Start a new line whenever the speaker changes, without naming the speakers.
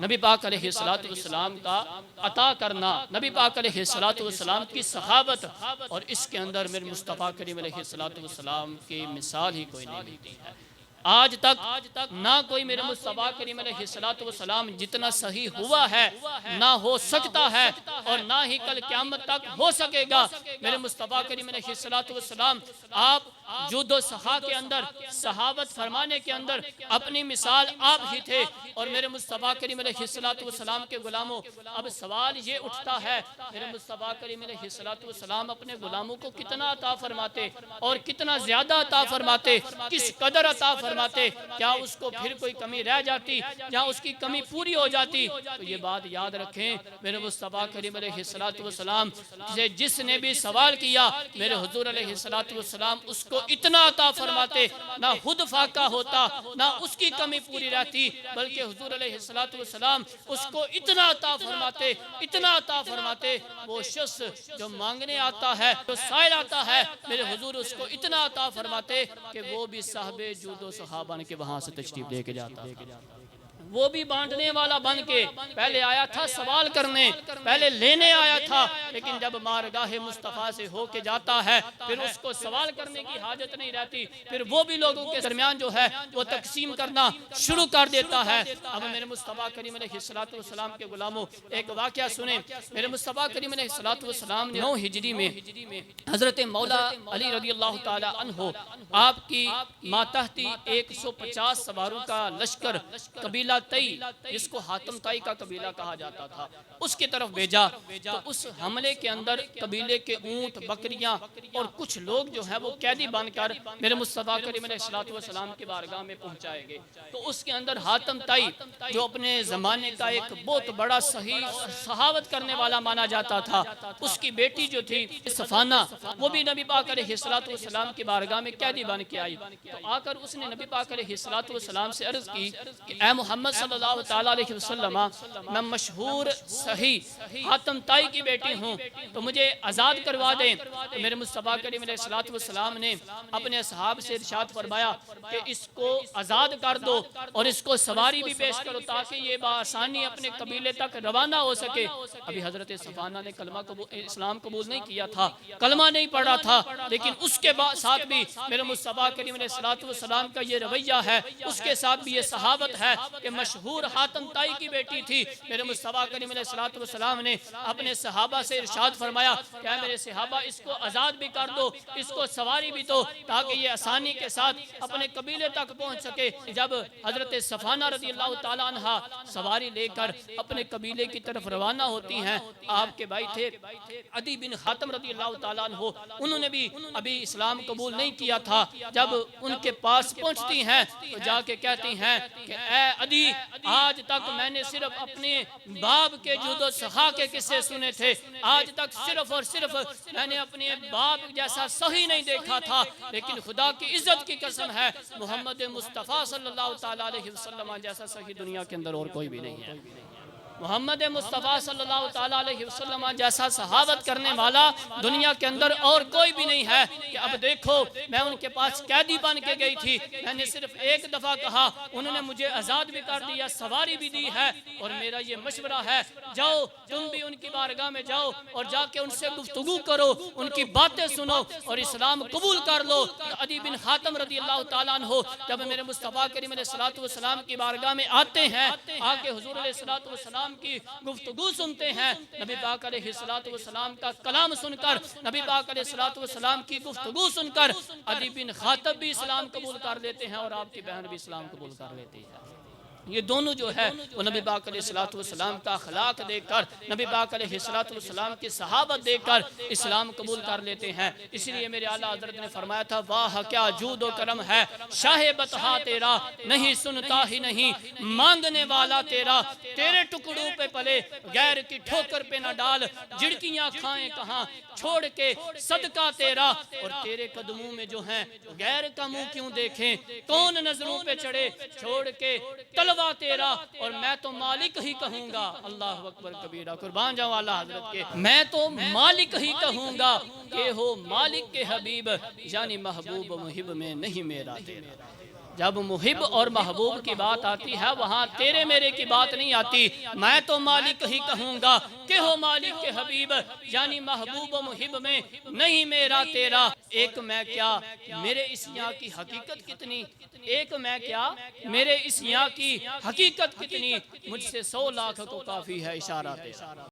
नबी पाक अलैहिस्सलातु वस्सलाम का अता करना, नबी पाक अलैहिस्सलातु वस्सलाम की सहाबत, और इसके अंदर मेरे मुस्तफ़ा करीम अलैहिस्सलातु वस्सलाम की मिसाल ही कोई नहीं मिलती है। आज तक ना कोई मेरे मुस्तफ़ा करीम अलैहिस्सलातु वस्सलाम जितना सही हुआ है, ना हो सकता है, और ना ही कल क़यामत तक हो सकेगा। मेरे मुस्तफ़ा करीम अलैहिस्सलातु वस्सलाम आप जुदो सहा के अंदर, सहाबत फरमाने के अंदर अपनी मिसाल आप ही थे। और मेरे मुस्तफ़ा करीम अलैहिस्सलातु वस्सलाम के गुलामों, अब सवाल ये उठता है, मेरे मुस्तफ़ा करीम अलैहिस्सलातु वस्सलाम अपने गुलामों को कितना अता फरमाते और कितना ज़्यादा अता फरमाते, किस कदर अता फरमाते, क्या उसको फिर कोई कमी रह जाती, क्या उसकी कमी पूरी हो जाती? तो ये बात याद रखें, मेरे मुस्तफ़ा करीम अलैहिस्सलातु वस्सलाम से जिसने भी सवाल किया, मेरे हुज़ूर अलैहिस्सलातु वस्सलाम उसको इतना अता फरमाते, ना खुद फाका होता, ना उसकी कमी पूरी रहती, बल्कि हुज़ूर अलैहिस्सलातु वस्सलाम उसको इतना अता फरमाते, इतना अता फरमाते, वो शख्स जो मांगने आता है, जो साइल आता है, मेरे हुज़ूर उसको इतना अता फरमाते कि वो भी साहबे जूदो सहा बन के वहाँ से तशरीफ लेके जाता था। वो भी बांटने वाला बन के पहले आया था, सवाल करने पहले लेने आया था, लेकिन जब मारगाहे मुस्तफ़ा से होके जाता है, फिर उसको सवाल करने की हाजत नहीं रहती, फिर वो भी लोगों के दरमियान जो है वो तकसीम करना शुरू कर देता है। अब मेरे मुस्तफ़ा करीम अलैहिस्सलातु वस्सलाम के गुलामों, एक वाक़या सुने। मेरे मुस्तफ़ा करीम अलैहिस्सलातु वस्सलाम ने 9 हिजरी में हज़रत मौला अली रज़ियल्लाहु ताला अन्हु आपकी मातहती 150 सवारों का लश्कर कबीला तई, जिसको हातम ताई का कबीला कहा जाता था, उसकी तरफ भेजा। तो उस हमले के अंदर कबीले के ऊंट, बकरियां और कुछ लोग जो है वो कैदी बनकर मेरे मुस्तफ़ा करीम अलैहिस्सलातु वस्सलाम की बारगाह में पहुंचाए गए। तो उसके अंदर हातम ताई, जो अपने ज़माने का एक बहुत बड़ा सही सहावत करने वाला माना जाता था, उसकी बेटी जो थी सफाना, वो भी नबी पाक अलैहिस्सलातु वस्सलाम की बारगाह में कैदी बन के आई। तो आकर उसने नबी पाक अलैहिस्सलातु वस्सलाम से अर्ज़ की कि ऐ मोहम्मद सल्लल्लाहु ताला अलैहि वसल्लम, मैं मशहूर सही हातम ताई की बेटी हूँ, तो मुझे आज़ाद करवा दें। तो मेरे मुस्तफ़ा करीम अलैहिस्सलातु वस्सलाम ने अपने असहाब से इरशाद फरमाया कि इसको आज़ाद कर दो और इसको सवारी भी पेश करो, ताकि ये बासानी अपने कबीले तक रवाना हो सके। अभी हज़रत सफ़ाना ने इस्लाम कबूल नहीं किया था, कलमा नहीं पढ़ा था, लेकिन उसके बाद साथ भी मेरे मुस्तफ़ा करीम अलैहिस्सलातु वस्सलाम का ये रवैया है, उसके साथ भी ये सहाबत है कि मशहूर हातम ताई की बेटी थी। मेरे मुस्तफ़ा करीम अलैहिस्सलातु वस्सलाम ने अपने सहाबा से इरशाद फरमाया, क्या मेरे सहाबा इसको आज़ाद भी कर दो, इसको सवारी भी दो, ताकि ये आसानी के साथ अपने कबीले तक पहुँच सके। जब हज़रत सफ़ाना रज़ियल्लाहु ताला अन्हा सवारी लेकर अपने कबीले की तरफ रवाना होती हैं, आपके भाई थे अदी बिन हातिम रज़ियल्लाहु ताला अन्हु, उन्होंने भी अभी इस्लाम कबूल नहीं किया था। जब उनके पास पहुँचती हैं तो जाके कहती हैं कि ऐ अदी, आज तक मैंने सिर्फ अपने बाप के जुदो सहा के किस्से सुने थे, आज तक सिर्फ और सिर्फ मैंने अपने बाप जैसा सही नहीं देखा था, लेकिन खुदा की इज्जत की कसम है, मोहम्मद मुस्तफ़ा सल्लल्लाहु ताला अलैहि वसल्लम जैसा सही दुनिया के अंदर और कोई भी नहीं है। मोहम्मद मुस्तफ़ा सल्लल्लाहु ताला अलैहि वसल्लम जैसा सहाबत करने वाला दुनिया के अंदर और कोई भी नहीं है। कि अब देखो, मैं उनके पास कैदी बन के गई थी, मैंने सिर्फ एक दफ़ा कहा, उन्होंने मुझे आज़ाद भी कर दिया, सवारी भी दी है, और मेरा ये मशवरा है, जाओ तुम भी उनकी बारगाह में जाओ और जाके उनसे गुफ्तगू करो, उनकी बातें सुनो और इस्लाम कबूल कर लो। अदी बिन हातिम रज़ियल्लाहु ताला अन्हु जब मेरे मुस्तफ़ा करीम अलैहिस्सलातु वस्सलाम की बारगाह में आते हैं, आके हुज़ूर अलैहिस्सलातु वस्सलाम की गुफ्तगू सुनते हैं, नबी पाक अलैहिस्सलातु वस्सलाम का कलाम सुनकर, नबी पाक अलैहिस्सलातु वस्सलाम की गुफ्तगू सुनकर अदी बिन हातिम भी इस्लाम कबूल कर लेते हैं और आपकी बहन भी इस्लाम कबूल कर लेती है। ये दोनों जो है वो नबी पाक अलैहिस्सलातु वस्सलाम का अखलाक देखकर, नबी पाक अलैहिस्सलातु वस्सलाम की सहाबत देखकर इस्लाम कबूल कर लेते हैं। इसलिए मेरे आला हज़रत ने फरमाया था, वाह क्या जूद व करम है शाहे बतहा तेरा, नहीं सुनता ही नहीं मांगने वाला तेरा, तेरे टुकड़ों पे पले गैर की ठोकर पे न डाल, झिड़कियाँ खाएं कहाँ छोड़ के सदका तेरा, और तेरे कदमों में जो है गैर का मुंह क्यों देखें, कौन नजरों पे चढ़े छोड़ के तलवा तेरा, और मैं तो मालिक ही कहूँगा। अल्लाह अकबर कबीरा, कुर्बान जाऊँ आला हज़रत के, मैं तो मालिक ही कहूँगा कि हो मालिक के हबीब, यानी महबूब मुहिब में नहीं मेरा तेरा। जब मुहिब और महबूब की बात आती है वहाँ तेरे मेरे की बात नहीं आती। मैं तो मालिक ही कहूँगा कि हो मालिक के हबीब, यानी महबूब व मुहिब में नहीं मेरा तेरा। एक मैं क्या मेरे इस यहाँ की हकीकत कितनी, एक मैं क्या मेरे इस यहाँ की हकीकत कितनी, मुझसे 100 लाख को काफ़ी है इशारा तेरा।